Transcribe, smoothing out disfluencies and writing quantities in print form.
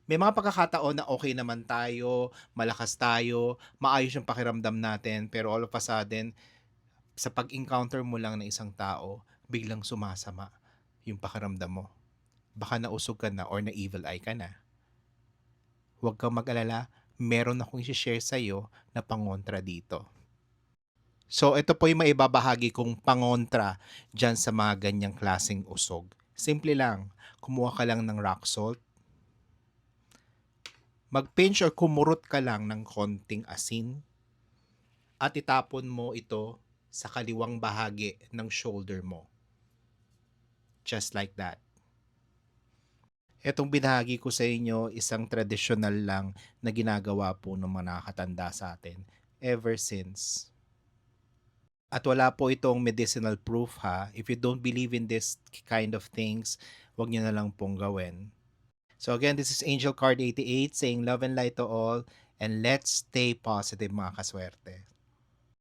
May mga pagkakataon na okay naman tayo, malakas tayo, maayos yung pakiramdam natin, pero all of a sudden, sa pag-encounter mo lang ng isang tao, biglang sumasama yung pakiramdam mo. Baka nausog ka na or na-evil eye ka na. Huwag kang mag-alala, meron akong i-she-share sa'yo na pangontra dito. So, ito po yung maibabahagi kong pangontra diyan sa mga ganyang klaseng usog. Simple lang, kumuha ka lang ng rock salt, mag-pinch or kumurot ka lang ng konting asin at itapon mo ito sa kaliwang bahagi ng shoulder mo. Just like that. Etong binahagi ko sa inyo, isang tradisyonal lang na ginagawa po ng mga nakakatanda sa atin ever since. At wala po itong medicinal proof ha. If you don't believe in this kind of things, wag niyo na lang pong gawin. So again, this is Angel Card 88 saying love and light to all and let's stay positive mga kaswerte.